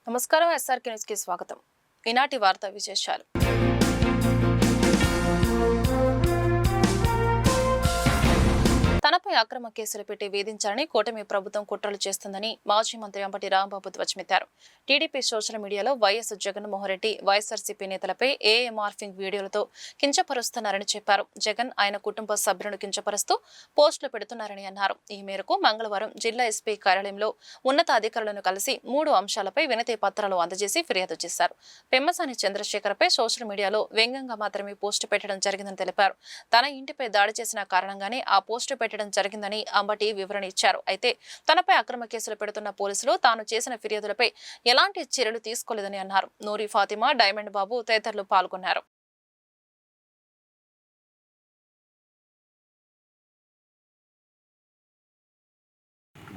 నమస్కారం SRK news కి స్వాగతం. ఈనాటి వార్తా విశేషాలు. తనపై అక్రమ కేసులు పెట్టి వేధించాలని కూటమి ప్రభుత్వం కుట్రలు చేస్తుందని మాజీ మంత్రి అంబటి రాంబాబు ధ్వజమెత్తారు. టీడీపీ సోషల్ మీడియాలో వైఎస్ జగన్మోహన్ రెడ్డి వైఎస్ఆర్సీపీ నేతలపై ఏఏ మార్ఫింగ్ వీడియోలతో కించపరుస్తున్నారని చెప్పారు. జగన్ ఆయన కుటుంబ సభ్యులను కించపరుస్తూ పోస్టులు పెడుతున్నారని అన్నారు. ఈ మేరకు మంగళవారం జిల్లా ఎస్పీ కార్యాలయంలో ఉన్నతాధికారులను కలిసి 3 అంశాలపై వినతి పత్రాలు అందజేసి ఫిర్యాదు చేశారు. పెమ్మసాని చంద్రశేఖర్పై సోషల్ మీడియాలో వ్యంగ్యంగా మాత్రమే పోస్టు పెట్టడం జరిగిందని తెలిపారు. తన ఇంటిపై దాడి చేసిన కారణంగానే ఆ పోస్టు పెట్టడం జరిగిందని అంబటి వివరణ ఇచ్చారు. అయితే తనపై అక్రమ కేసులు పెడుతున్న పోలీసులు తాను చేసిన ఫిర్యాదులపై ఎలాంటి చర్యలు తీసుకోలేదని అన్నారు. నూరి ఫాతిమా, డైమండ్ బాబు తదితరులు పాల్గొన్నారు.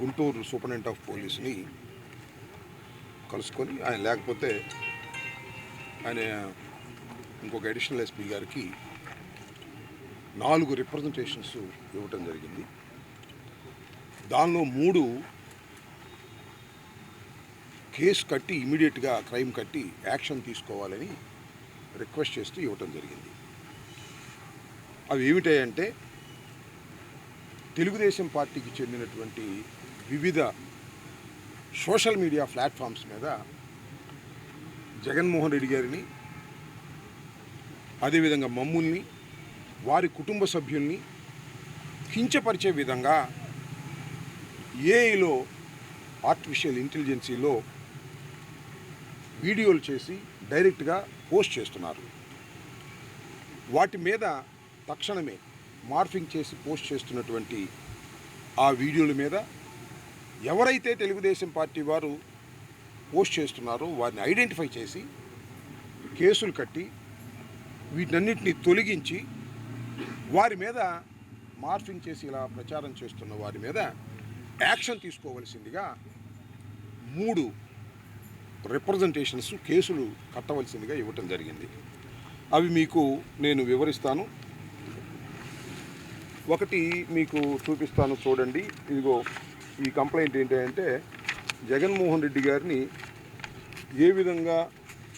గుంటూరు సూపరింటెండెంట్ ఆఫ్ పోలీస్ని కలుసుకొని ఆయన లేకపోతే ఆయన ఇంకొక అడిషనల్ ఎస్పీ గారికి 4 రిప్రజెంటేషన్స్ ఇవ్వటం జరిగింది. దానిలో 3 కేసు కట్టి ఇమీడియట్గా క్రైమ్ కట్టి యాక్షన్ తీసుకోవాలని రిక్వెస్ట్ చేస్తూ ఇవ్వటం జరిగింది. అవి ఏమిటాయంటే తెలుగుదేశం పార్టీకి చెందినటువంటి వివిధ సోషల్ మీడియా ప్లాట్ఫామ్స్ మీద జగన్మోహన్ రెడ్డి గారిని, అదేవిధంగా మమ్ముల్ని, వారి కుటుంబ సభ్యుల్ని కించపరిచే విధంగా ఏఐలో ఆర్టిఫిషియల్ ఇంటెలిజెన్సీలో వీడియోలు చేసి డైరెక్ట్గా పోస్ట్ చేస్తున్నారు. వాటి మీద తక్షణమే మార్ఫింగ్ చేసి పోస్ట్ చేస్తున్నటువంటి ఆ వీడియోల మీద ఎవరైతే తెలుగుదేశం పార్టీ వారు పోస్ట్ చేస్తున్నారో వారిని ఐడెంటిఫై చేసి కేసులు కట్టి వీటన్నిటిని తొలగించి వారి మీద మార్ఫింగ్ చేసి ఇలా ప్రచారం చేస్తున్న వారి మీద యాక్షన్ తీసుకోవలసిందిగా 3 రిప్రజెంటేషన్స్ కేసులు కట్టవలసిందిగా ఇవ్వటం జరిగింది. అవి మీకు నేను వివరిస్తాను. ఒకటి మీకు చూపిస్తాను, చూడండి. ఇదిగో ఈ కంప్లైంట్ ఏంటంటే జగన్మోహన్ రెడ్డి గారిని ఏ విధంగా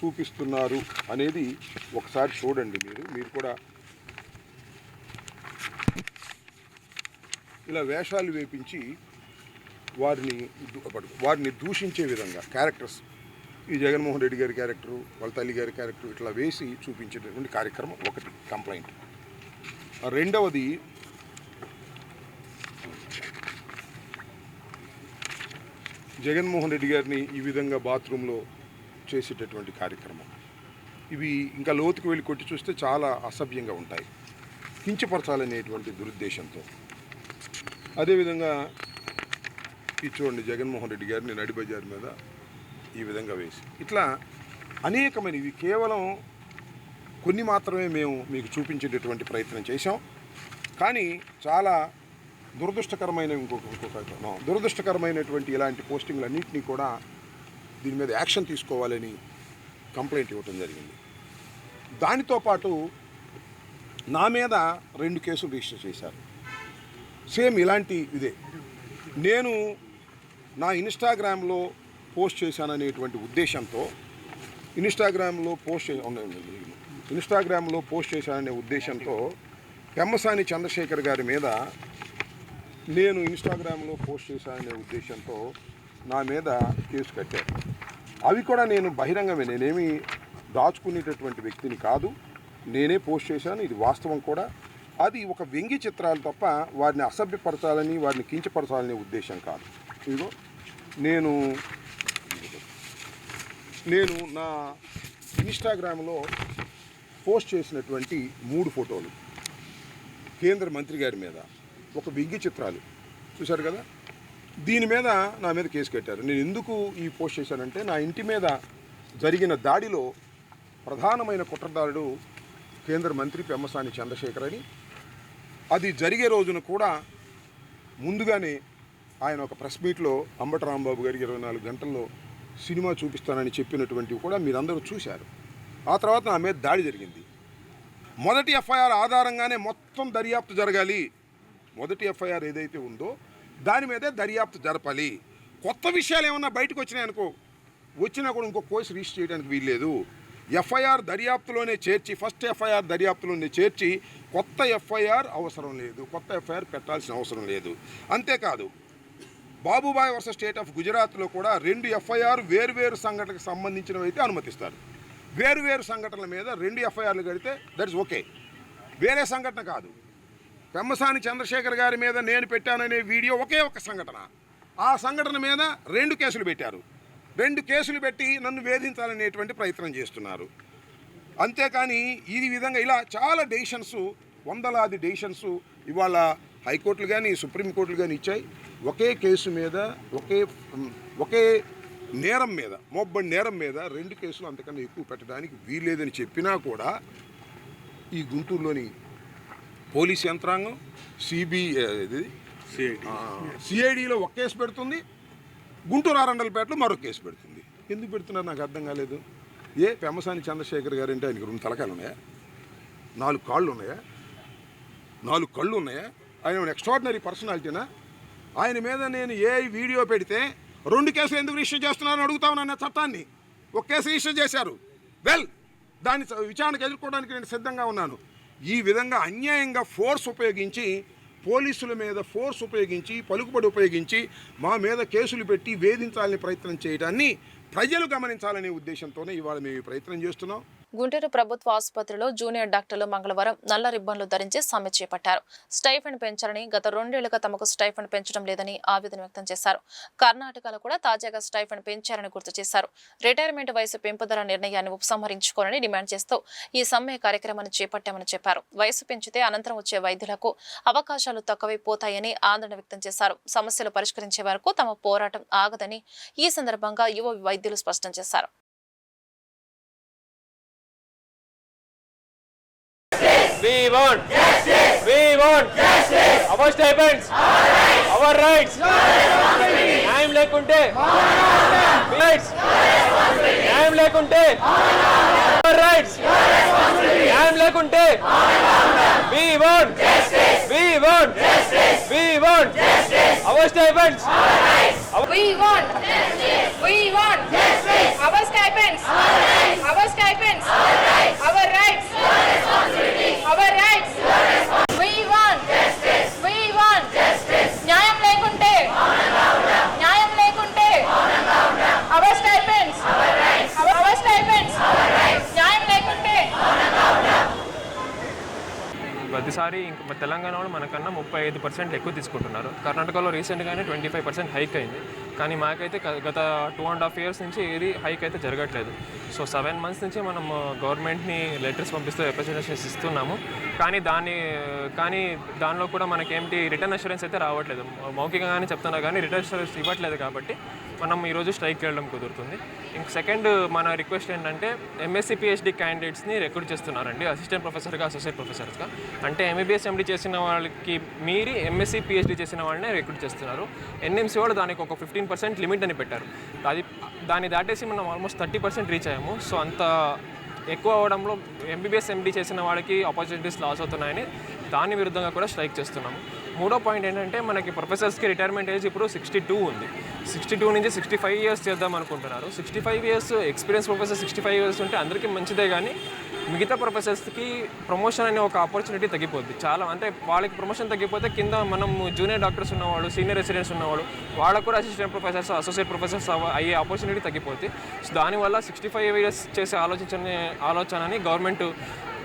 చూపిస్తున్నారు అనేది ఒకసారి చూడండి. మీరు కూడా ఇలా వేషాలు వేపించి వారిని దూషించే విధంగా క్యారెక్టర్స్, ఈ జగన్మోహన్ రెడ్డి గారి క్యారెక్టరు, వాళ్ళ తల్లి గారి క్యారెక్టరు ఇట్లా వేసి చూపించేటటువంటి కార్యక్రమం ఒకటి కంప్లైంట్. రెండవది జగన్మోహన్ రెడ్డి గారిని ఈ విధంగా బాత్రూంలో చేసేటటువంటి కార్యక్రమం. ఇవి ఇంకా లోతుకు వెళ్ళి కొట్టి చూస్తే చాలా అసభ్యంగా ఉంటాయి, కించపరచాలనేటువంటి దురుద్దేశంతో. అదేవిధంగా ఈ చూడండి, జగన్మోహన్ రెడ్డి గారిని నడి బజార్ మీద ఈ విధంగా వేసి ఇట్లా అనేకమైన, ఇవి కేవలం కొన్ని మాత్రమే మేము మీకు చూపించేటటువంటి ప్రయత్నం చేశాం. కానీ చాలా దురదృష్టకరమైనటువంటి ఇలాంటి పోస్టింగ్లు అన్నింటినీ కూడా దీని మీద యాక్షన్ తీసుకోవాలని కంప్లైంట్ ఇవ్వటం జరిగింది. దానితో పాటు నా మీద 2 కేసులు రిజిస్టర్ చేశారు. సేమ్ ఇలాంటి ఇదే. నేను నా ఇన్స్టాగ్రామ్లో పోస్ట్ చేశాననేటువంటి ఉద్దేశంతో ఇన్స్టాగ్రామ్లో పోస్ట్ చేశాననే ఉద్దేశంతో పెమ్మసాని చంద్రశేఖర్ గారి మీద నేను ఇన్స్టాగ్రామ్లో పోస్ట్ చేశాననే ఉద్దేశంతో నా మీద కేసు కట్టారు. అవి కూడా నేను బహిరంగమే, నేనేమి దాచుకునేటటువంటి వ్యక్తిని కాదు, నేనే పోస్ట్ చేశాను, ఇది వాస్తవం కూడా. అది ఒక వ్యంగ్య చిత్రాలు తప్ప వారిని అసభ్యపరచాలని, వారిని కించపరచాలనే ఉద్దేశం కాదు. ఇదిగో నేను నా ఇన్స్టాగ్రామ్లో పోస్ట్ చేసినటువంటి 3 ఫోటోలు కేంద్ర మంత్రి గారి మీద ఒక వ్యంగ్య చిత్రాలు చూశారు కదా. దీని మీద నా మీద కేసు కట్టారు. నేను ఎందుకు ఈ పోస్ట్ చేశానంటే, నా ఇంటి మీద జరిగిన దాడిలో ప్రధానమైన కుట్రదారుడు కేంద్ర మంత్రి పెమ్మసాని చంద్రశేఖర్ అని, అది జరిగే రోజున కూడా ముందుగానే ఆయన ఒక ప్రెస్ మీట్లో అంబటి రాంబాబు గారికి 24 గంటల్లో సినిమా చూపిస్తానని చెప్పినటువంటివి కూడా మీరందరూ చూశారు. ఆ తర్వాత నా మీద దాడి జరిగింది. మొదటి ఎఫ్ఐఆర్ ఆధారంగానే మొత్తం దర్యాప్తు జరగాలి. మొదటి ఎఫ్ఐఆర్ ఏదైతే ఉందో దాని మీదే దర్యాప్తు జరపాలి. కొత్త విషయాలు ఏమన్నా బయటకు వచ్చినాయనుకో, వచ్చినా కూడా ఇంకో కేసు రిజిస్టర్ చేయడానికి వీల్లేదు. ఎఫ్ఐఆర్ దర్యాప్తులోనే చేర్చి, ఫస్ట్ ఎఫ్ఐఆర్ దర్యాప్తులోనే చేర్చి కొత్త ఎఫ్ఐఆర్ అవసరం లేదు, కొత్త ఎఫ్ఐఆర్ పెట్టాల్సిన అవసరం లేదు. అంతేకాదు బాబుబాయ్ వర్సెస్ స్టేట్ ఆఫ్ గుజరాత్లో కూడా 2 ఎఫ్ఐఆర్ వేరువేరు సంఘటనకు సంబంధించినవి అయితే అనుమతిస్తారు. వేరువేరు సంఘటనల మీద 2 ఎఫ్ఐఆర్లు కడితే దట్ ఇస్ ఓకే. వేరే సంఘటన కాదు. పెమ్మసాని చంద్రశేఖర్ గారి మీద నేను పెట్టాననే వీడియో ఒకే ఒక సంఘటన. ఆ సంఘటన మీద 2 కేసులు పెట్టారు. 2 కేసులు పెట్టి నన్ను వేధించాలనేటువంటి ప్రయత్నం చేస్తున్నారు. అంతేకాని ఈ విధంగా ఇలా చాలా డెసిషన్స్, వందలాది డెసిషన్స్ ఇవాళ హైకోర్టులు కానీ సుప్రీంకోర్టులు కానీ ఇచ్చాయి. ఒకే కేసు మీద ఒకే నేరం మీద, మోబ్బడి నేరం మీద 2 కేసులు అంతకన్నా ఎక్కువ పెట్టడానికి వీల్లేదని చెప్పినా కూడా ఈ గుంటూరులోని పోలీస్ యంత్రాంగం సిఐడిలో ఒక కేసు పెడుతుంది, గుంటూరు ఆరండలపేటలో మరో కేసు పెడుతుంది. ఎందుకు పెడుతున్నారు నాకు అర్థం కాలేదు. పెమ్మసాని చంద్రశేఖర్ గారు అంటే ఆయనకి 2 తలకాయలు ఉన్నాయా, 4 కాళ్ళు ఉన్నాయా, 4 కళ్ళు ఉన్నాయా? ఆయన ఎక్స్ట్రాడినరీ పర్సనాలిటీనా? ఆయన మీద నేను వీడియో పెడితే 2 కేసులు ఎందుకు రిజిస్టర్ చేస్తున్నారని అడుగుతా ఉన్నాను. చట్టాన్ని ఒక కేసు రిజిస్టర్ చేశారు. దాన్ని విచారణకు ఎదుర్కోవడానికి నేను సిద్ధంగా ఉన్నాను. ఈ విధంగా అన్యాయంగా ఫోర్స్ ఉపయోగించి, పోలీసుల మీద ఫోర్స్ ఉపయోగించి, పలుకుబడి ఉపయోగించి మా మీద కేసులు పెట్టి వేధించాలని ప్రయత్నం చేయడాన్ని ప్రజలు గమనించాలనే ఉద్దేశంతోనే ఇవాళ మేము ఈ ప్రయత్నం చేస్తున్నాం. గుంటూరు ప్రభుత్వ ఆసుపత్రిలో జూనియర్ డాక్టర్లు మంగళవారం నల్ల రిబ్బన్లు ధరించి సమ్మె చేపట్టారు. స్టైఫండ్ పెంచాలని గత 2 ఏళ్లుగా తమకు స్టైఫండ్ పెంచడం లేదని ఆవేదన వ్యక్తం చేశారు. కర్ణాటకలో కూడా తాజాగా స్టైఫండ్ పెంచారని గుర్తు చేశారు. రిటైర్మెంట్ వయసు పెంపుదల నిర్ణయాన్ని ఉపసంహరించుకోవాలని డిమాండ్ చేస్తూ ఈ సమ్మె కార్యక్రమాన్ని చేపట్టామని చెప్పారు. వయసు పెంచితే అనంతరం వచ్చే వైద్యులకు అవకాశాలు తక్కువైపోతాయని ఆందోళన వ్యక్తం చేశారు. సమస్యలు పరిష్కరించే వరకు తమ పోరాటం ఆగదని ఈ సందర్భంగా యువ వైద్యులు స్పష్టం చేశారు. We want justice. We want justice. Our stipends. Our rights. న్యాయం లేకుంటే rights. న్యాయం లేకుంటే our rights. న్యాయం లేకుంటే we want justice. We want justice. We want justice. Our stipends. We want justice. We want justice. Our stipends. Our stipends. Our rights. Our rights. We want justice. We want justice. న్యాయం లేకుంటే న్యాయం లేకుంటే our stipends. Our stipends. న్యాయం లేకుంటే ప్రతిసారి ఇంకా తెలంగాణలో మనకన్నా 35% ఎక్కువ తీసుకుంటున్నారు. కర్ణాటకలో రీసెంట్గానే 25% హైక్ అయింది. కానీ మాకైతే గత 2.5 years నుంచి ఏది హైక్ అయితే జరగట్లేదు. సో 7 months నుంచి మనం గవర్నమెంట్ని లెటర్స్ పంపిస్తూ రిప్రజెంటేషన్స్ ఇస్తున్నాము. కానీ దానిలో కూడా మనకేంటి రిటర్న్ అష్యూరెన్స్ అయితే రావట్లేదు. మౌఖికంగానే చెప్తున్నా కానీ రిటర్న్ అష్యూరెన్స్ ఇవ్వట్లేదు. కాబట్టి మనం ఈరోజు స్ట్రైక్ వెళ్ళడం కుదురుతుంది. ఇంక సెకండ్ మన రిక్వెస్ట్ ఏంటంటే ఎంఎస్సీ పిహెచ్డి క్యాండిడేట్స్ని రిక్రూట్ చేస్తున్నారండి అసిస్టెంట్ ప్రొఫెసర్గా, అసోసియేట్ ప్రొఫెసర్స్గా. అంటే ఎంబీబీఎస్ ఎండీ చేసిన వాళ్ళకి మీరి ఎంఎస్సీ పిహెచ్డి చేసిన వాళ్ళనే రిక్రూట్ చేస్తున్నారు. ఎన్ఎంసీ వాళ్ళు దానికి ఒక 15% లిమిట్ అని పెట్టారు. దాన్ని దాటేసి మనం ఆల్మోస్ట్ 30% రీచ్ అయ్యాము. సో అంత ఎక్కువ అవడంలో ఎంబీబీఎస్ ఎండీ చేసిన వాళ్ళకి ఆపర్చునిటీస్ లాస్ అవుతున్నాయని దాని విరుద్ధంగా కూడా స్ట్రైక్ చేస్తున్నాము. మూడో పాయింట్ ఏంటంటే మనకి ప్రొఫెసర్స్కి రిటైర్మెంట్ ఏజ్ ఇప్పుడు 62 ఉంది. 62 నుంచి 65 years చేద్దాం అనుకుంటున్నారు. 65 years ఎక్స్పీరియన్స్ ప్రొఫెసర్ 65 years ఉంటే అందరికీ మంచిదే. కానీ మిగతా ప్రొఫెసర్స్కి ప్రమోషన్ అనే ఒక ఆపర్చునిటీ తగ్గిపోద్ది. చాలా అంటే వాళ్ళకి ప్రమోషన్ తగ్గిపోతే కింద మనం జూనియర్ డాక్టర్స్ ఉన్నవాళ్ళు, సీనియర్ రెసిడెంట్స్ ఉన్నవాళ్ళు వాళ్ళకు కూడా అసిస్టెంట్ ప్రొఫెసర్స్, అసోసియేట్ ప్రొఫెసర్స్ అయ్యే ఆపర్చునిటీ తగ్గిపోద్ది. సో దానివల్ల 65 years చేసే ఆలోచనని గవర్నమెంట్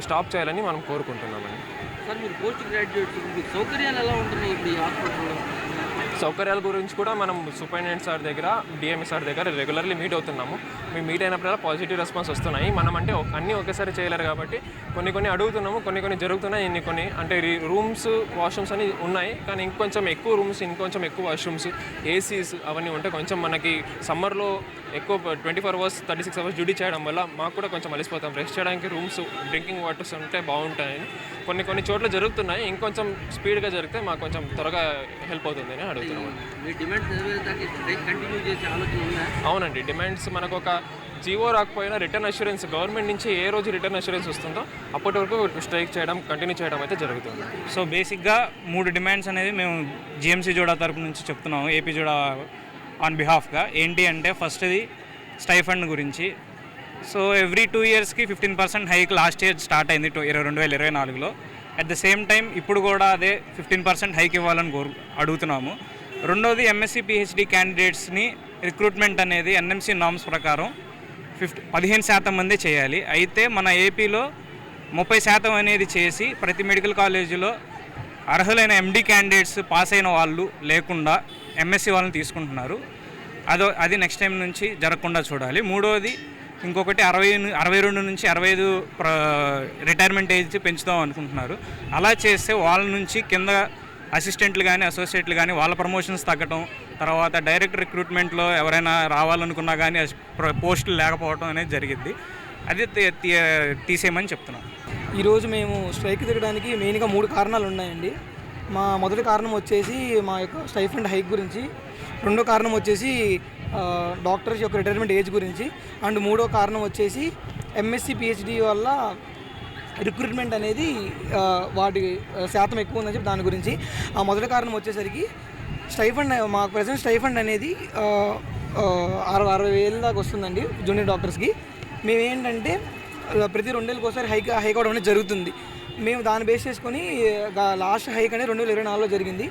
స్టాప్ చేయాలని మనం కోరుకుంటున్నామండి. సార్ మీరు పోస్ట్ గ్రాడ్యుయేట్స్ మీకు సౌకర్యాలు ఎలా ఉంటున్నాయి ఇప్పుడు ఈ హాస్పిటల్లో? సౌకర్యాల గురించి కూడా మనం సూపరింటెండెంట్ సార్ దగ్గర, డిఎంఈ సార్ దగ్గర రెగ్యులర్లీ మీట్ అవుతున్నాము. మేము మీట్ అయినప్పుడల్లా పాజిటివ్ రెస్పాన్స్ వస్తున్నాయి. మనం అంటే అన్నీ ఒకేసారి చేయలేరు కాబట్టి కొన్ని అడుగుతున్నాము, కొన్ని జరుగుతున్నాయి. కొన్ని అంటే రూమ్స్, వాష్రూమ్స్ అని ఉన్నాయి. కానీ ఇంకొంచెం ఎక్కువ రూమ్స్, ఇంకొంచెం ఎక్కువ వాష్రూమ్స్, ఏసీస్ అవన్నీ ఉంటే కొంచెం మనకి సమ్మర్లో ఎక్కువ 24 hours 36 hours డ్యూటీ చేయడం వల్ల మాకు కూడా కొంచెం అలసిపోతాం. రెస్ట్ చేయడానికి రూమ్స్, డ్రింకింగ్ వాటర్స్ ఉంటే బాగుంటాయని కొన్ని చోట్ల జరుగుతున్నాయి. ఇంకొంచెం స్పీడ్గా జరిగితే మాకు కొంచెం త్వరగా హెల్ప్ అవుతుంది అని అడుగుతున్నాం. అవునండి, డిమాండ్స్ మనకు ఒక జీవో రాకపోయినా రిటర్న్ అష్యూరెన్స్ గవర్నమెంట్ నుంచి ఏ రోజు రిటర్న్ అష్యూరెన్స్ వస్తుందో అప్పటి వరకు స్ట్రైక్ చేయడం, కంటిన్యూ చేయడం అయితే జరుగుతుంది. సో బేసిక్గా 3 డిమాండ్స్ అనేది మేము జిఎంసీ జోడా తరపు నుంచి చెప్తున్నాము, ఏపీ జోడా ఆన్ బిహాఫ్గా. ఏంటి అంటే ఫస్ట్ది స్టైఫండ్ గురించి. సో ఎవ్రీ 2 ఇయర్స్కి 15% హైక్ లాస్ట్ ఇయర్ స్టార్ట్ అయింది 2024లో. అట్ ద సేమ్ టైం ఇప్పుడు కూడా అదే 15% హైక్ ఇవ్వాలని అడుగుతున్నాము. రెండోది ఎంఎస్సి పిహెచ్డి క్యాండిడేట్స్ని రిక్రూట్మెంట్ అనేది ఎన్ఎంసి నామ్స్ ప్రకారం 15% మందే చేయాలి. అయితే మన ఏపీలో 30% అనేది చేసి ప్రతి మెడికల్ కాలేజీలో అర్హులైన ఎండి క్యాండిడేట్స్ పాస్ అయిన వాళ్ళు లేకుండా ఎంఎస్సి వాళ్ళని తీసుకుంటున్నారు. అది నెక్స్ట్ టైం నుంచి జరగకుండా చూడాలి. మూడోది ఇంకొకటి 62 నుంచి 65 రిటైర్మెంట్ ఏజ్ పెంచుదాం అనుకుంటున్నారు. అలా చేస్తే వాళ్ళ నుంచి కింద అసిస్టెంట్లు కానీ అసోసియేట్లు కానీ వాళ్ళ ప్రమోషన్స్ తగ్గటం, తర్వాత డైరెక్ట్ రిక్రూట్మెంట్లో ఎవరైనా రావాలనుకున్నా కానీ పోస్టులు లేకపోవడం అనేది జరిగింది. అది తీసేయమని చెప్తున్నాం. ఈరోజు మేము స్ట్రైక్ దిగడానికి మెయిన్గా 3 కారణాలు ఉన్నాయండి. మా మొదటి కారణం వచ్చేసి మా యొక్క స్టైఫండ్ హైక్ గురించి, రెండో కారణం వచ్చేసి డాక్టర్స్ యొక్క రిటైర్మెంట్ ఏజ్ గురించి, అండ్ మూడో కారణం వచ్చేసి ఎంఎస్సి పిహెచ్డి వల్ల రిక్రూట్మెంట్ అనేది వాటి శాతం ఎక్కువ ఉందని చెప్పి దాని గురించి. ఆ మొదటి కారణం వచ్చేసరికి స్టైఫండ్, మాకు ప్రజెంట్ స్టైఫండ్ అనేది 60,000 దాకా వస్తుందండి జూనియర్ డాక్టర్స్కి. మేమేంటంటే ప్రతి 2 ఏళ్ళకి ఒకసారి హైక్ అవడం అనేది జరుగుతుంది. మేము దాన్ని బేస్ చేసుకొని లాస్ట్ హైక్ అనేది 2024లో జరిగింది.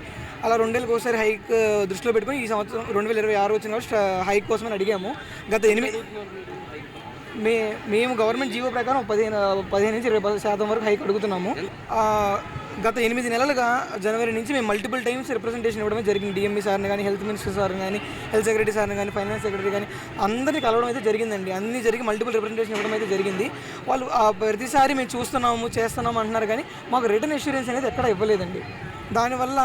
అలా 2 ఏళ్ళకి ఒకసారి హైక్ దృష్టిలో పెట్టుకొని ఈ సంవత్సరం 2026 వచ్చిన కాబట్టి హైక్ కోసమని అడిగాము. మేము గవర్నమెంట్ జీవో ప్రకారం 15 నుంచి 20% వరకు హైక్ అడుగుతున్నాము. గత 8 నెలలుగా జనవరి నుంచి మేము మల్టిపుల్ టైమ్స్ రిప్రజెంటేషన్ ఇవ్వడమే జరిగింది. డిఎంఈ సార్ని కానీ, హెల్త్ మినిస్టర్ సార్ని కానీ, హెల్త్ సెక్రటరీ సార్ని కానీ, ఫైనాన్స్ సెక్రటరీ కానీ అందరినీ కలవడం అయితే జరిగిందండి. అన్నీ జరిగి మల్టిపుల్ రిప్రజెంటేషన్ ఇవ్వడం అయితే జరిగింది. వాళ్ళు ప్రతిసారి మేము చూస్తున్నాము చేస్తున్నాము అంటున్నారు కానీ మాకు రిటర్న్ అష్యూరెన్స్ అనేది ఎక్కడ ఇవ్వలేదండి. దానివల్ల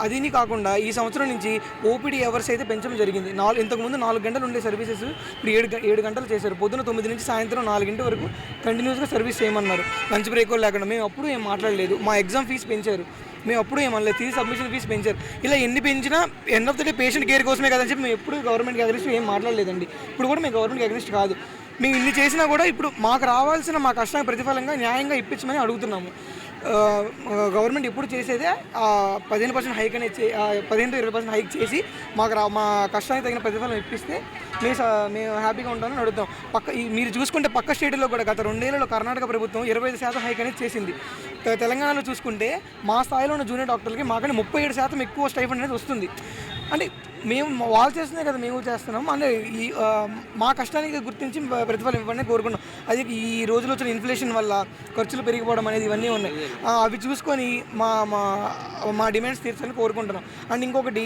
అదిని కాకుండా ఈ సంవత్సరం నుంచి ఓపీడీ అవర్స్ అయితే పెంచడం జరిగింది. ఇంతకుముందు 4 గంటలు ఉండే సర్వీసెస్ ఇప్పుడు 7 గంటలు చేశారు. పొద్దున 9 నుంచి సాయంత్రం 4 వరకు కంటిన్యూస్గా సర్వీస్ చేయమన్నారు, లంచ్ బ్రేక్ లేకుండా. మేము అప్పుడు ఏం మాట్లాడలేదు. మా ఎగ్జామ్ ఫీజు పెంచారు, మేము అప్పుడు ఏమనలేదు. ఫీజు సబ్మిషన్ ఫీజు పెంచారు. ఇలా ఎన్ని పెంచినా end of the day patient care కోసమే కదని చెప్పి మేము ఎప్పుడు గవర్నమెంట్కి అగ్రెస్ట్ ఏం మాట్లాడలేదండి. ఇప్పుడు కూడా మేము గవర్నమెంట్కి అగ్రెస్ట్ కాదు. మేము ఇన్ని చేసినా కూడా ఇప్పుడు మాకు రావాల్సిన మా కష్టానికి ప్రతిఫలంగా న్యాయంగా ఇప్పించమని అడుగుతున్నాము. గవర్నమెంట్ ఎప్పుడు చేసేదే 15% హైక్ అనేది 15-20% హైక్ చేసి మా కష్టానికి తగిన ప్రతిఫలం ఇప్పిస్తే మేము హ్యాపీగా ఉంటామని అడుగుతాం. మీరు చూసుకుంటే పక్క స్టేట్లో కూడా గత 2 ఏళ్లలో కర్ణాటక ప్రభుత్వం 25% హైక్ అనేది చేసింది. తెలంగాణలో చూసుకుంటే మా స్థాయిలో ఉన్న జూనియర్ డాక్టర్లకి మాకని 37% ఎక్కువ స్టైఫండ్ అనేది వస్తుంది. అంటే మేము వాళ్ళు చేస్తున్నాయి కదా మేము చేస్తున్నాం. అంటే మా కష్టానికి గుర్తించి ప్రతిఫలం ఇవ్వడమే కోరుకున్నాం. అది ఈ రోజులు వచ్చిన ఇన్ఫ్లేషన్ వల్ల ఖర్చులు పెరిగిపోవడం అనేది ఇవన్నీ ఉన్నాయి. అవి చూసుకొని మా డిమాండ్స్ తీర్చాలని కోరుకుంటున్నాం. అండ్ ఇంకొకటి,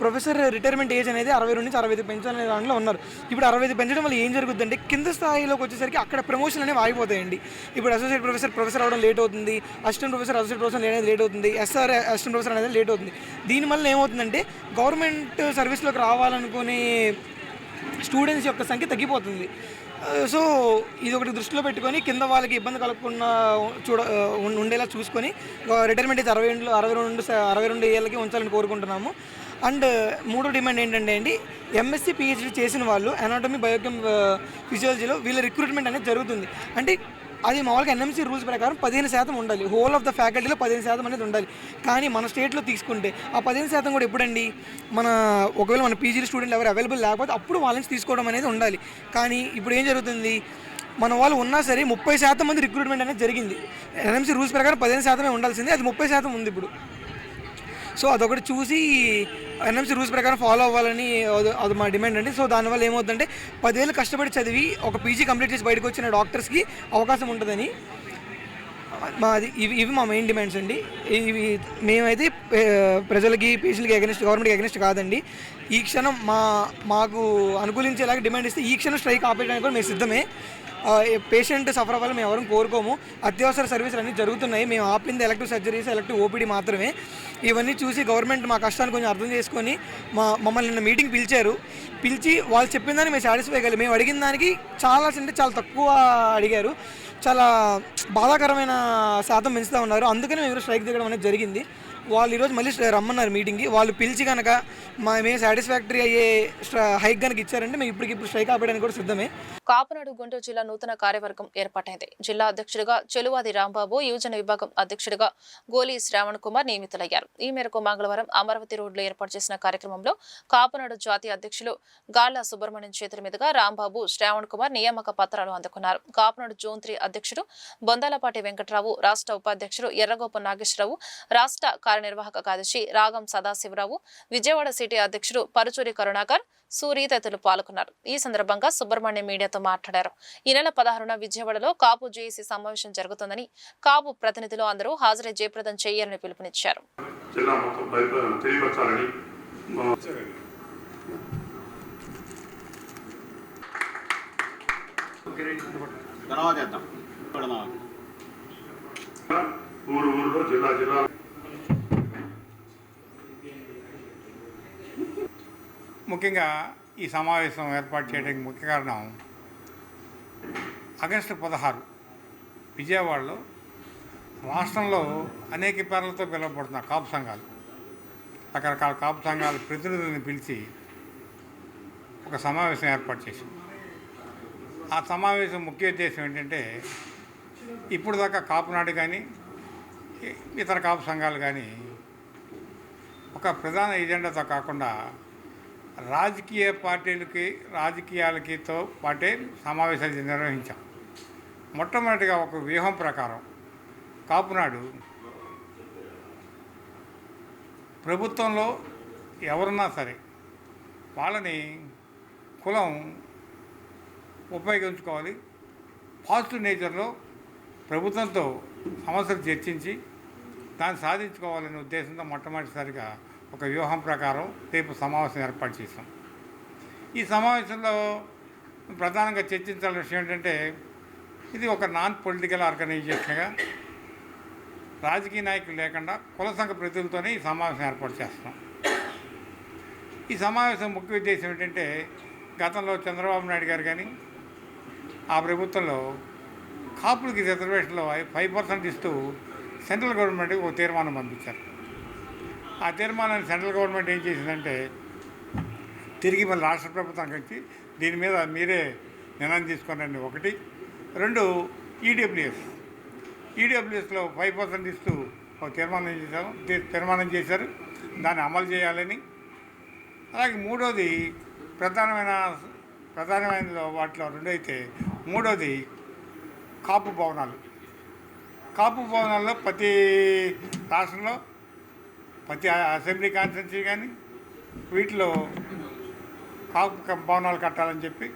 ప్రొఫెసర్ రిటైర్మెంట్ ఏజ్ అనేది 62 నుంచి 65 పెంచాలనే దాంట్లో ఉన్నారు. ఇప్పుడు 65 పెంచడం వల్ల ఏం జరుగుతుందంటే కింద స్థాయిలోకి వచ్చేసరికి అక్కడ ప్రమోషన్ అనేవి ఆగిపోతాయండి. ఇప్పుడు అసోసియేట్ ప్రొఫెసర్ అవడం లేట్ అవుతుంది, అసిస్టెంట్ ప్రొఫెసర్ అనేది లేట్ అవుతుంది, ఎస్ఆర్ అసిస్టెంట్ ప్రొఫెసర్ అనేది లేట్ అవుతుంది. దీనివల్ల ఏమవుతుందంటే గవర్నమెంట్ సర్వీస్లోకి రావాలనుకునే స్టూడెంట్స్ యొక్క సంఖ్య తగ్గిపోతుంది. సో ఇది ఒకటి దృష్టిలో పెట్టుకొని కింద వాళ్ళకి ఇబ్బంది కలగకుండా ఉండేలా చూసుకొని రిటైర్మెంట్ అయితే 62 ఏళ్ళకి ఉంచాలని కోరుకుంటున్నాము. అండ్ మూడో డిమాండ్ ఏంటంటే అండి, ఎంఎస్సి పిహెచ్డి చేసిన వాళ్ళు అనాటమీ, బయోకెమ్, ఫిజియాలజీలో వీళ్ళ రిక్రూట్మెంట్ అనేది జరుగుతుంది. అంటే అది మామూలుగా ఎన్ఎంసీ రూల్స్ ప్రకారం 15% ఉండాలి. హోల్ ఆఫ్ ద ఫ్యాకల్టీలో 15% అనేది ఉండాలి. కానీ మన స్టేట్లో తీసుకుంటే ఆ 15% కూడా ఎప్పుడండి, ఒకవేళ మన పీజీ స్టూడెంట్లు ఎవరు అవైలబుల్ లేకపోతే అప్పుడు వాళ్ళ నుంచి తీసుకోవడం అనేది ఉండాలి. కానీ ఇప్పుడు ఏం జరుగుతుంది, మన వాళ్ళు ఉన్నా సరే 30% మంది రిక్రూట్మెంట్ అనేది జరిగింది. ఎన్ఎంసీ రూల్స్ ప్రకారం 15% ఉండాల్సింది, అది 30% ఉంది ఇప్పుడు. సో అదొకటి చూసి ఎన్ఎంసీ రూల్స్ ప్రకారం ఫాలో అవ్వాలని అది మా డిమాండ్ అండి. సో దానివల్ల ఏమవుతుందంటే 10 ఏళ్ళు కష్టపడి చదివి ఒక పీజీ కంప్లీట్ చేసి బయటకు వచ్చిన డాక్టర్స్కి అవకాశం ఉంటుందని ఇవి మా మెయిన్ డిమాండ్స్ అండి. ఇవి మేమైతే ప్రజలకి, పేషెంట్కి అగెనిస్ట్, గవర్నమెంట్కి అగెనిస్ట్ కాదండి. ఈ క్షణం మాకు అనుకూలించేలాగా డిమాండ్ ఇస్తే ఈ క్షణం స్ట్రైక్ ఆపేయడానికి కూడా మేము సిద్ధమే. పేషెంట్ సఫర్ అవ్వాలని మేము ఎవరిని కోరుకోము. అత్యవసర సర్వీసులు అన్నీ జరుగుతున్నాయి. మేము ఆపింది ఎలక్టివ్ సర్జరీస్, ఎలక్టివ్ ఓపీడీ మాత్రమే. ఇవన్నీ చూసి గవర్నమెంట్ మా కష్టాన్ని కొంచెం అర్థం చేసుకొని మమ్మల్ని నిన్న మీటింగ్ పిలిచి వాళ్ళు చెప్పిన దాన్ని మేము సాటిస్ఫై అయ్యాలి. మేము అడిగిన దానికి చాలా తక్కువ అడిగారు. చాలా బాధాకరమైన శాతం పెంచుతూ ఉన్నారు. అందుకని మేము స్ట్రైక్ దిగడం అనేది జరిగింది. వాళ్ళు ఈరోజు మళ్ళీ రమ్మన్నారు మీటింగ్కి. వాళ్ళు పిలిచి కనుక మేము సాటిస్ఫాక్టరీ అయ్యే హైక్ కనుక ఇచ్చారంటే మేము ఇప్పటికిప్పుడు స్ట్రైక్ ఆపడానికి కూడా సిద్ధమే. కాపునాడు గుంటూరు జిల్లా నూతన కార్యవర్గం ఏర్పాటైంది. జిల్లా అధ్యక్షుడిగా చెలువాది రాంబాబు, యువజన విభాగం అధ్యక్షుడిగా గోలి శ్రావణ్ కుమార్ నియమితులయ్యారు. ఈ మేరకు మంగళవారం అమరావతి రోడ్లో ఏర్పాటు చేసిన కార్యక్రమంలో కాపునాడు జాతీయ అధ్యక్షులు గాళ్ల సుబ్రహ్మణ్యం చేతుల మీదుగా రాంబాబు, శ్రావణ్ కుమార్ నియామక పత్రాలు అందుకున్నారు. కాపునాడు జోన్ 3 అధ్యక్షుడు బొందాలపాటి వెంకట్రావు, రాష్ట్ర ఉపాధ్యక్షుడు ఎర్రగోప నాగేశ్వరరావు, రాష్ట్ర కార్యనిర్వాహక కార్యదర్శి రాగం సదాశివరావు, విజయవాడ సిటీ అధ్యక్షుడు పరుచూరి కరుణాకర్, సూరి తదితరులు పాల్గొన్నారు. ఈ సందర్భంగా సుబ్రహ్మణ్యం మీడియాతో మాట్లాడారు. ఈ నెల 16న విజయవాడలో కాపు జేఏసీ సమావేశం జరుగుతుందని, కాపు ప్రతినిధులు అందరూ హాజరై జయప్రదం చేయాలని పిలుపునిచ్చారు. ముఖ్యంగా ఈ సమావేశం ఏర్పాటు చేయడానికి ముఖ్య కారణం ఆగస్టు 16 విజయవాడలో రాష్ట్రంలో అనేక పేర్లతో పిలువబడుతున్న కాపు సంఘాలు, రకరకాల కాపు సంఘాల ప్రతినిధులను పిలిచి ఒక సమావేశం ఏర్పాటు చేశాం. ఆ సమావేశం ముఖ్య ఉద్దేశం ఏంటంటే, ఇప్పుడు దాకా కాపునాడు కానీ ఇతర కాపు సంఘాలు కానీ ఒక ప్రధాన ఎజెండాతో కాకుండా రాజకీయ పార్టీలకి రాజకీయాలకితో పాటే సమావేశాలు నిర్వహించాం. మొట్టమొదటిగా ఒక వ్యూహం ప్రకారం కాపునాడు ప్రభుత్వంలో ఎవరున్నా సరే వాళ్ళని కులం ఉపయోగించుకోవాలి, పాజిటివ్ నేచర్లో ప్రభుత్వంతో సమస్యలు చర్చించి దాన్ని సాధించుకోవాలనే ఉద్దేశంతో మొట్టమొదటిసారిగా ఒక వ్యూహం ప్రకారం రేపు సమావేశం ఏర్పాటు చేశాం. ఈ సమావేశంలో ప్రధానంగా చర్చించాల్సిన విషయం ఏంటంటే, ఇది ఒక నాన్ పొలిటికల్ ఆర్గనైజేషన్గా రాజకీయ నాయకులు లేకుండా కుల సంఘ ప్రతినిధులతోనే ఈ సమావేశం ఏర్పాటు చేస్తున్నాం. ఈ సమావేశం ముఖ్య ఉద్దేశం ఏంటంటే, గతంలో చంద్రబాబు నాయుడు గారు కానీ ఆ ప్రభుత్వంలో కాపులకి రిజర్వేషన్లో 5% ఇస్తూ సెంట్రల్ గవర్నమెంట్కి ఒక తీర్మానం పంపించారు. ఆ తీర్మానాన్ని సెంట్రల్ గవర్నమెంట్ ఏం చేసిందంటే, తిరిగి మళ్ళీ రాష్ట్ర ప్రభుత్వానికి వచ్చి దీని మీద మీరే నిర్ణయం తీసుకోనండి ఒకటి. 2, ఈడబ్ల్యూఎస్లో 5% ఇస్తూ ఒక తీర్మానం చేశారు, దాన్ని అమలు చేయాలని. అలాగే మూడోది ప్రధానమైన వాటిలో రెండైతే, మూడోది కాపు భవనాల్లో ప్రతి రాష్ట్రంలో ప్రతి అసెంబ్లీ కాన్స్టిట్యున్సీ కానీ వీటిలో కాపు భవనాలు కట్టాలని చెప్పి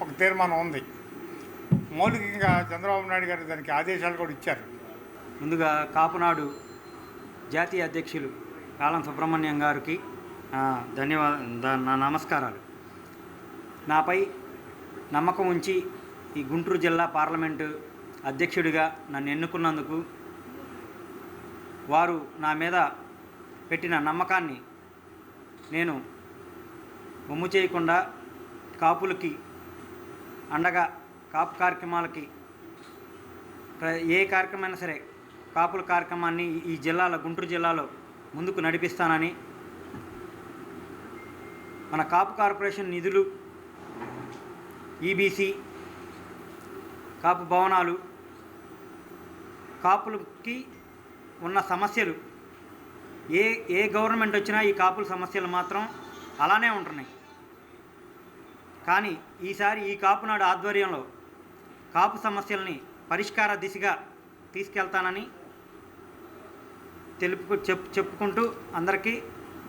ఒక తీర్మానం ఉంది. మౌలికంగా చంద్రబాబు నాయుడు గారు దానికి ఆదేశాలు కూడా ఇచ్చారు. ముందుగా కాపునాడు జాతీయ అధ్యక్షులు కాలం సుబ్రహ్మణ్యం గారికి నా నమస్కారాలు. నాపై నమ్మకం ఉంచి ఈ గుంటూరు జిల్లా పార్లమెంటు అధ్యక్షుడిగా నన్ను ఎన్నుకున్నందుకు, వారు నా మీద పెట్టిన నమ్మకాన్ని నేను వమ్ము చేయకుండా కాపులకి అండగా కాపు కార్యక్రమాలకి ఏ కార్యక్రమమైనా సరే కాపుల కార్యక్రమాన్ని ఈ జిల్లాలో గుంటూరు జిల్లాలో ముందుకు నడిపిస్తానని, మన కాపు కార్పొరేషన్ నిధులు, ఈబీసీ, కాపు భవనాలు, కాపులకి ఉన్న సమస్యలు ఏ గవర్నమెంట్ వచ్చినా ఈ కాపుల సమస్యలు మాత్రం అలానే ఉంటున్నాయి. కానీ ఈసారి ఈ కాపునాడు ఆధ్వర్యంలో కాపు సమస్యల్ని పరిష్కార దిశగా తీసుకెళ్తానని చెప్పుకుంటూ అందరికీ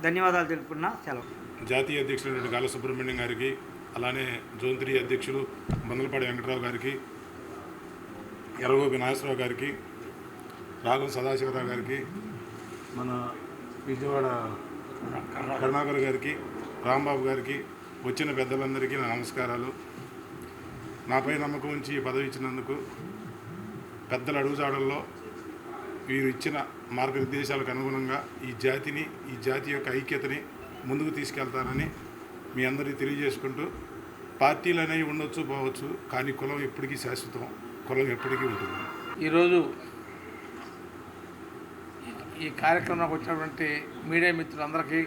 ధన్యవాదాలు తెలుపుకున్న సెలవు. జాతీయ అధ్యక్షుడు గాళ్ల సుబ్రహ్మణ్యం గారికి, అలానే జోన్ 3 అధ్యక్షులు బొందలపాటి వెంకట్రావు గారికి, ఎర్రగోపి నాగేశ్వరరావు గారికి, రాగం సదాశివరావు గారికి, మన విజయవాడ కరుణాకర్ గారికి, రాంబాబు గారికి, వచ్చిన పెద్దలందరికీ నా నమస్కారాలు. నాపై నమ్మకం ఉంచి పదవి ఇచ్చినందుకు, పెద్దల అడుగుజాడల్లో వీరు ఇచ్చిన మార్గనిర్దేశాలకు అనుగుణంగా ఈ జాతి యొక్క ఐక్యతని ముందుకు తీసుకెళ్తానని మీ అందరికీ తెలియజేసుకుంటూ, పార్టీలు అనేవి ఉండొచ్చు పోవచ్చు, కానీ కులం ఎప్పటికీ శాశ్వతం, కులం ఎప్పటికీ ఉంటుంది. ఈరోజు ఈ కార్యక్రమానికి వచ్చినటువంటి మీడియా మిత్రులందరికీ,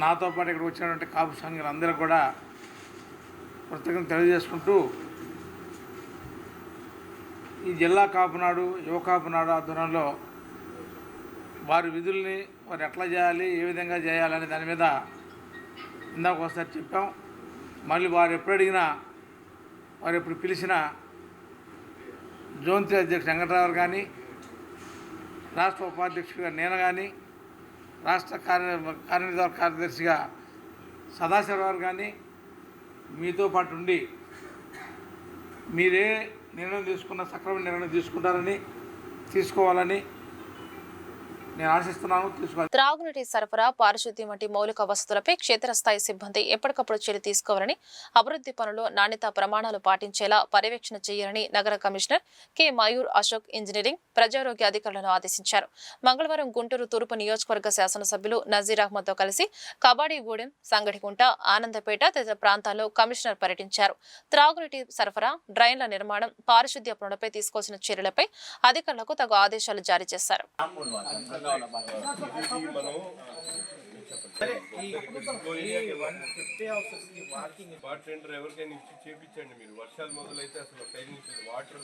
నాతో పాటు ఇక్కడ వచ్చినటువంటి కాపు సంఘాలందరికీ కూడా కృతజ్ఞత తెలియజేసుకుంటూ, ఈ జిల్లా కాపునాడు, యువ కాపునాడు ఆధ్వర్యంలో వారి విధుల్ని వారు ఎట్లా చేయాలి, ఏ విధంగా చేయాలనే దాని మీద ఇందాక ఒకసారి చెప్పాం. మళ్ళీ వారు ఎప్పుడు అడిగినా, వారు ఎప్పుడు పిలిచినా జోన్ 3 అధ్యక్షుడు వెంకటరావు కానీ, రాష్ట్ర ఉపాధ్యక్షుడిగా నేను కానీ, రాష్ట్ర కార్యనిర్వాహక కార్యదర్శిగా సదాశివరావు కానీ మీతో పాటు ఉండి మీరే నిర్ణయం తీసుకున్న సక్రమైన నిర్ణయం తీసుకోవాలని నేను ఆశిస్తున్నాను. త్రాగునీటి సరఫరా, పారిశుద్ధ్యం వంటి మౌలిక వసతులపై క్షేత్రస్థాయి సిబ్బంది ఎప్పటికప్పుడు చర్య తీసుకోవాలని, అభివృద్ధి పనుల్లో నాణ్యతా ప్రమాణాలు పాటించేలా పర్యవేక్షణ చేయాలని నగర commissioner K Mayur Ashok engineering, ప్రజారోగ్య అధికారులను ఆదేశించారు. మంగళవారం గుంటూరు తూర్పు నియోజకవర్గ శాసనసభ్యులు నజీర్ అహ్మద్తో కలిసి కబాడీగూడెం, సంగడిగుంట, ఆనందపేట తదితర ప్రాంతాల్లో కమిషనర్ పర్యటించారు. త్రాగునీటి సరఫరా, డ్రైన్ల నిర్మాణం, పారిశుద్ధ్య పనులపై తీసుకోవాల్సిన చర్యలపై అధికారులకు తగు ఆదేశాలు జారీ చేశారు. ఎవరికైనా ఇచ్చి చేపించండి. మీరు వర్షాలు మొదలైతే అసలు వాటర్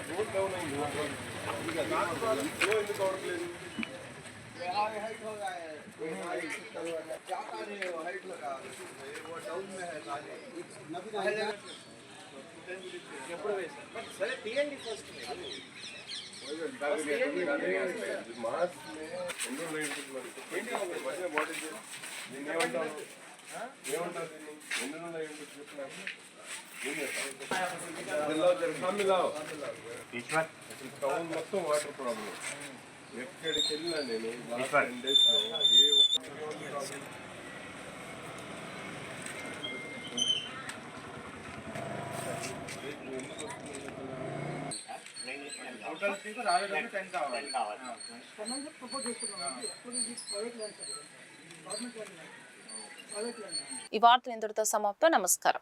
రోడ్ డౌన్ అయింది. ఎందుకు అవట్లేదు? సరే తీయండి ఫస్ట్. టౌన్ మొత్తం వాటర్ ప్రాబ్లం. ఎక్కడికి వెళ్ళినా నేను లాస్ట్ 10 days లో ఏ ఒక్క ఈ వార్తలు ఇంతటితో సమాప్తం. నమస్కారం.